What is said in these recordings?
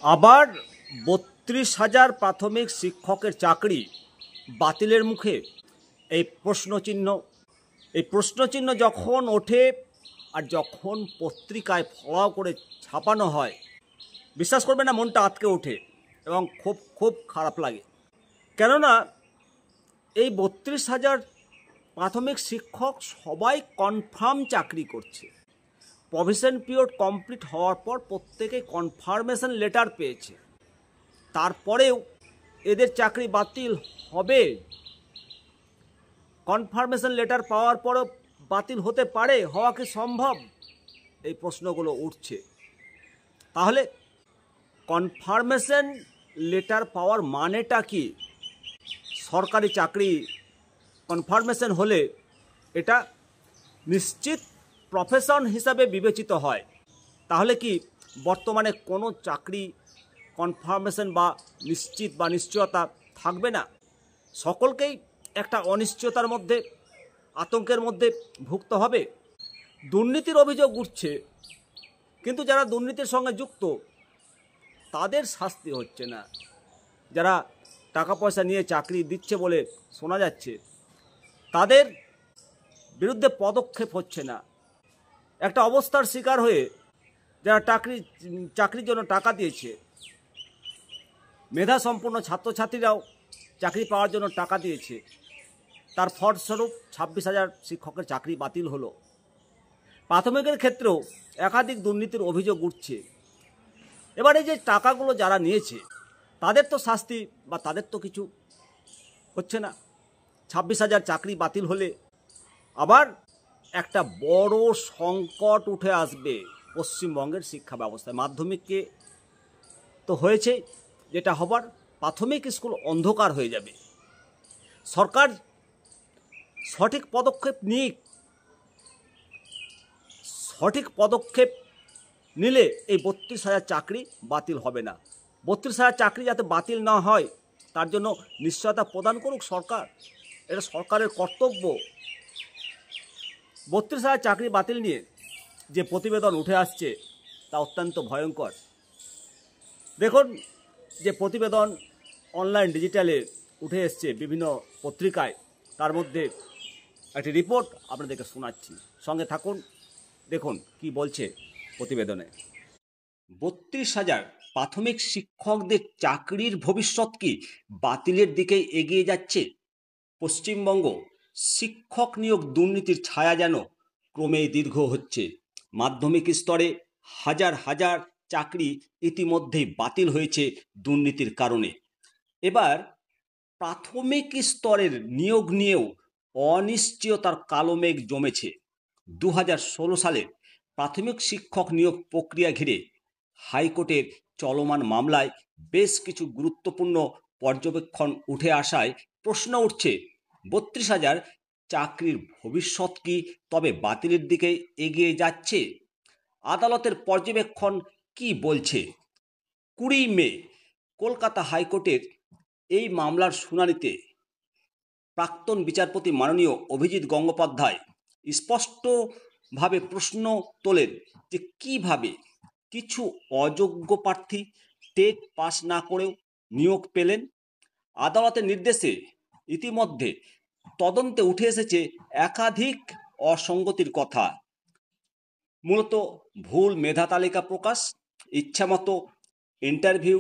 আবার ৩২,০০০ প্রাথমিক শিক্ষকের চাকরি বাতিলের মুখে। এই প্রশ্নচিহ্ন যখন ওঠে আর যখন পত্রিকায় ফলাও করে ছাপানো হয়, বিশ্বাস করবে না, মনটা আটকে ওঠে এবং খুব খুব খারাপ লাগে। কেননা এই ৩২,০০০ প্রাথমিক শিক্ষক সবাই কনফার্ম চাকরি করছে। প্রভিশন পিরিয়ড কমপ্লিট হওয়ার পর প্রত্যেকে কনফার্মেশন লেটার পেয়েছে, তারপরেও এদের চাকরি বাতিল হবে। কনফার্মেশন লেটার পাওয়ার পরও বাতিল হতে পারে, হওয়া কি সম্ভব? এই প্রশ্নগুলো উঠছে। তাহলে কনফার্মেশন লেটার পাওয়ার মানেটা কি? সরকারি চাকরি কনফার্মেশন হলে এটা নিশ্চিত প্রফেশন হিসাবে বিবেচিত হয়। তাহলে কি বর্তমানে কোনো চাকরি কনফার্মেশন বা নিশ্চিত বা নিশ্চয়তা থাকবে না? সকলকেই একটা অনিশ্চয়তার মধ্যে, আতঙ্কের মধ্যে ভুগতে হবে। দুর্নীতির অভিযোগ উঠছে, কিন্তু যারা দুর্নীতির সঙ্গে যুক্ত তাদের শাস্তি হচ্ছে না। যারা টাকা পয়সা নিয়ে চাকরি দিচ্ছে বলে শোনা যাচ্ছে, তাদের বিরুদ্ধে পদক্ষেপ হচ্ছে না। একটা অবস্থার শিকার হয়ে যারা চাকরির জন্য টাকা দিয়েছে, মেধা সম্পন্ন ছাত্রছাত্রীরাও চাকরি পাওয়ার জন্য টাকা দিয়েছে, তার ফলস্বরূপ ২৬,০০০ শিক্ষকের চাকরি বাতিল হলো। প্রাথমিকের ক্ষেত্রেও একাধিক দুর্নীতির অভিযোগ উঠছে। এবার এই যে টাকাগুলো যারা নিয়েছে তাদের তো শাস্তি বা তাদের তো কিছু হচ্ছে না। ২৬,০০০ চাকরি বাতিল হলে আবার একটা বড় সংকট উঠে আসবে পশ্চিমবঙ্গের শিক্ষা ব্যবস্থায়। মাধ্যমিককে তো হয়েছে, যেটা হবার, প্রাথমিক স্কুল অন্ধকার হয়ে যাবে। সরকার সঠিক পদক্ষেপ নিলে এই ৩২,০০০ চাকরি বাতিল হবে না। ৩২,০০০ চাকরি যাতে বাতিল না হয় তার জন্য নিশ্চয়তা প্রদান করুক সরকার, এটা সরকারের কর্তব্য। ৩২,০০০ চাকরি বাতিল নিয়ে যে প্রতিবেদন উঠে আসছে তা অত্যন্ত ভয়ঙ্কর। দেখুন, যে প্রতিবেদন অনলাইন ডিজিটালে উঠে এসছে বিভিন্ন পত্রিকায়, তার মধ্যে একটি রিপোর্ট আপনাদেরকে শোনাচ্ছি, সঙ্গে থাকুন, দেখুন কি বলছে প্রতিবেদনে। ৩২,০০০ প্রাথমিক শিক্ষকদের চাকরির ভবিষ্যৎ কি বাতিলের দিকে এগিয়ে যাচ্ছে? পশ্চিমবঙ্গ শিক্ষক নিয়োগ দুর্নীতির ছায়া যেন ক্রমেই দীর্ঘ হচ্ছে। মাধ্যমিক স্তরে হাজার হাজার চাকরি ইতিমধ্যেই বাতিল হয়েছে দুর্নীতির কারণে। এবার প্রাথমিক স্তরের নিয়োগ নিয়েও অনিশ্চয়তার কালো মেঘ জমেছে। ২০১৬ সালে প্রাথমিক শিক্ষক নিয়োগ প্রক্রিয়া ঘিরে হাইকোর্টের চলমান মামলায় বেশ কিছু গুরুত্বপূর্ণ পর্যবেক্ষণ উঠে আসায় প্রশ্ন উঠছে, ৩২,০০০ চাকরির ভবিষ্যৎ কি তবে বাতিলের দিকে এগিয়ে যাচ্ছে? আদালতের পর্যবেক্ষণ কি বলছে? ২০ মে কলকাতা হাইকোর্টের এই মামলার শুনানিতে প্রাক্তন বিচারপতি মাননীয় অভিজিৎ গঙ্গোপাধ্যায় স্পষ্টভাবে প্রশ্ন তোলেন যে কিভাবে কিছু অযোগ্য প্রার্থী টেট পাস না করেও নিয়োগ পেলেন। আদালতের নির্দেশে ইতিমধ্যে তদন্তে উঠে এসেছে একাধিক অসঙ্গতির কথা। মূলত ভুল মেধা তালিকা প্রকাশ, ইচ্ছামতো ইন্টারভিউ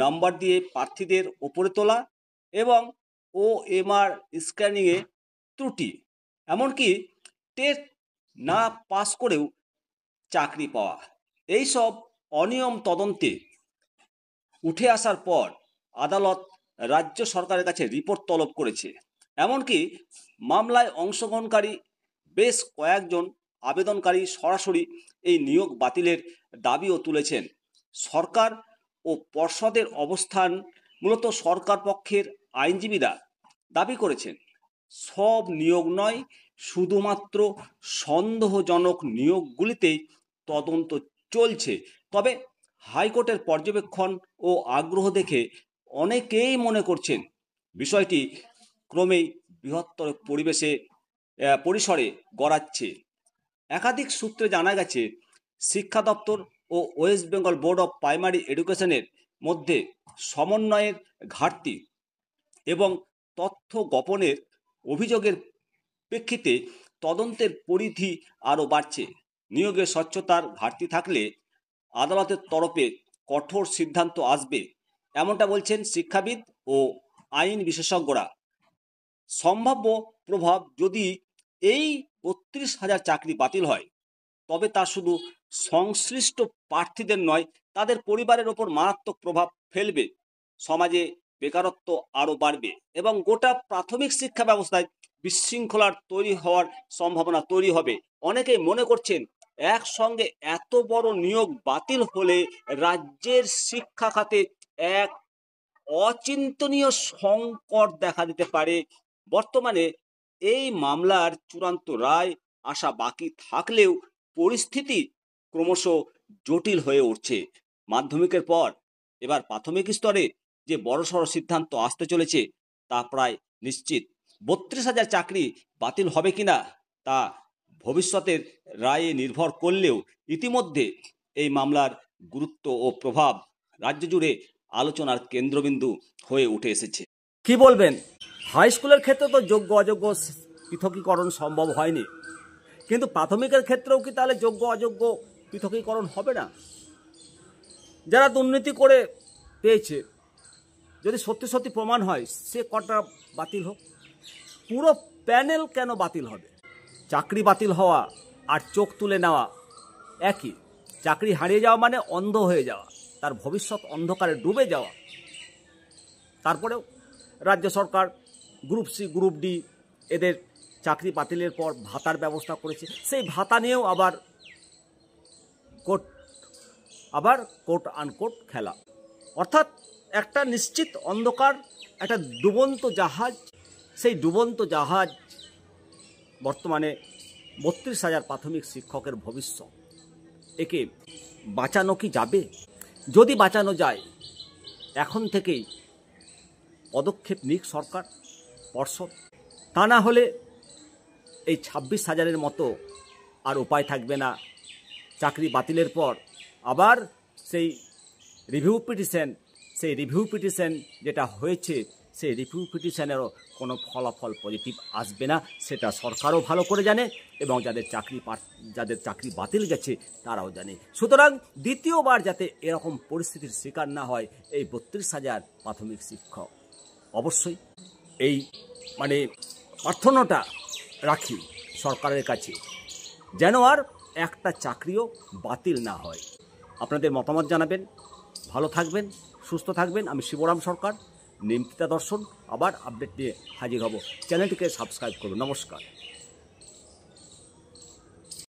নাম্বার দিয়ে প্রার্থীদের ওপরে তোলা এবং OMR স্ক্যানিংয়ে ত্রুটি, এমনকি টেট না পাস করেও চাকরি পাওয়া, এইসব অনিয়ম তদন্তে উঠে আসার পর আদালত রাজ্য সরকারের কাছে রিপোর্ট তলব করেছে। এমনকি মামলায় অংশগ্রহণকারী বেশ কয়েকজন আবেদনকারী সরাসরি এই নিয়োগ বাতিলের দাবিও তুলেছেন। সরকার ও পর্ষদের অবস্থান, মূলত সরকার পক্ষের আইনজীবীরা দাবি করেছেন সব নিয়োগ নয়, শুধুমাত্র সন্দেহজনক নিয়োগগুলিতেই তদন্ত চলছে। তবে হাইকোর্টের পর্যবেক্ষণ ও আগ্রহ দেখে অনেকেই মনে করছেন বিষয়টি ক্রমেই বৃহত্তর পরিসরে গড়াচ্ছে। একাধিক সূত্রে জানা গেছে শিক্ষা দপ্তর ও West Bengal board of primary এডুকেশনের মধ্যে সমন্বয়ের ঘাটতি এবং তথ্য গোপনের অভিযোগের প্রেক্ষিতে তদন্তের পরিধি আরও বাড়ছে। নিয়োগে স্বচ্ছতার ঘাটতি থাকলে আদালতের তরফে কঠোর সিদ্ধান্ত আসবে, এমনটা বলছেন শিক্ষাবিদ ও আইন বিশেষজ্ঞরা। সম্ভাব্য প্রভাব: যদি এই 32,000 চাকরি বাতিল হয় তবে তা শুধু সংশ্লিষ্ট প্রার্থীদের নয়, তাদের পরিবারের ওপর মারাত্মক প্রভাব ফেলবে। সমাজে বেকারত্ব আরও বাড়বে এবং গোটা প্রাথমিক শিক্ষা ব্যবস্থায় বিশৃঙ্খলার তৈরি হওয়ার সম্ভাবনা তৈরি হবে। অনেকেই মনে করছেন একসঙ্গে এত বড় নিয়োগ বাতিল হলে রাজ্যের শিক্ষা খাতে এক অচিন্তনীয় সংকট দেখা দিতে পারে। বর্তমানে এই মামলার চূড়ান্ত রায় আসা বাকি থাকলেও পরিস্থিতি ক্রমশ জটিল হয়ে উঠছে। মাধ্যমিকের পর এবার প্রাথমিক স্তরে যে বড়সড় সিদ্ধান্ত আসতে চলেছে তা প্রায় নিশ্চিত। 32,000 চাকরি বাতিল হবে কিনা তা ভবিষ্যতের রায়ে নির্ভর করলেও ইতিমধ্যে এই মামলার গুরুত্ব ও প্রভাব রাজ্য জুড়ে আলোচনার কেন্দ্রবিন্দু হয়ে উঠে এসেছে। কি বলবেন? হাই স্কুলের ক্ষেত্রে তো যোগ্য অযোগ্য পৃথকীকরণ সম্ভব হয়নি, কিন্তু প্রাথমিকের ক্ষেত্রেও কি তাহলে যোগ্য অযোগ্য পৃথকীকরণ হবে না? যারা দুর্নীতি করে পেয়েছে, যদি সত্যি সত্যি প্রমাণ হয়, সে কটা বাতিল হোক। পুরো প্যানেল কেন বাতিল হবে? চাকরি বাতিল হওয়া আর চোখ তুলে নেওয়া একই। চাকরি হারিয়ে যাওয়া মানে অন্ধ হয়ে যাওয়া, তার ভবিষ্যৎ অন্ধকারে ডুবে যাওয়া। তারপরেও রাজ্য সরকার গ্রুপ সি গ্রুপ ডি এদের চাকরি বাতিলের পর ভাতার ব্যবস্থা করেছে। সেই ভাতা নিয়েও আবার কোট আনকোট খেলা। অর্থাৎ একটা নিশ্চিত অন্ধকার, একটা ডুবন্ত জাহাজ। সেই ডুবন্ত জাহাজ বর্তমানে 32,000 প্রাথমিক শিক্ষকের ভবিষ্যৎ। একে বাঁচানো কি যাবে? যদি বাঁচানো যায়, এখন থেকেই পদক্ষেপ নিক সরকার, পর্ষদ। তা না হলে এই 26,000-এর মতো আর উপায় থাকবে না। চাকরি বাতিলের পর আবার সেই রিভিউ পিটিশন যেটা হয়েছে, সেই রিভিউ পিটিশনেরও কোনো ফলাফল পজিটিভ আসবে না, সেটা সরকারও ভালো করে জানে এবং যাদের চাকরি বাতিল গেছে তারাও জানে। সুতরাং দ্বিতীয়বার যাতে এরকম পরিস্থিতির শিকার না হয় এই 32,000 প্রাথমিক শিক্ষক, অবশ্যই এই প্রার্থনাটা রাখি সরকারের কাছে, যেন আর একটা চাকরিও বাতিল না হয়। আপনাদের মতামত জানাবেন। ভালো থাকবেন, সুস্থ থাকবেন। আমি শিবরাম সরকার, নিমতিতা দর্শন। আবার আপডেট নিয়ে হাজির হব। চ্যানেলটিকে সাবস্ক্রাইব করুন। নমস্কার।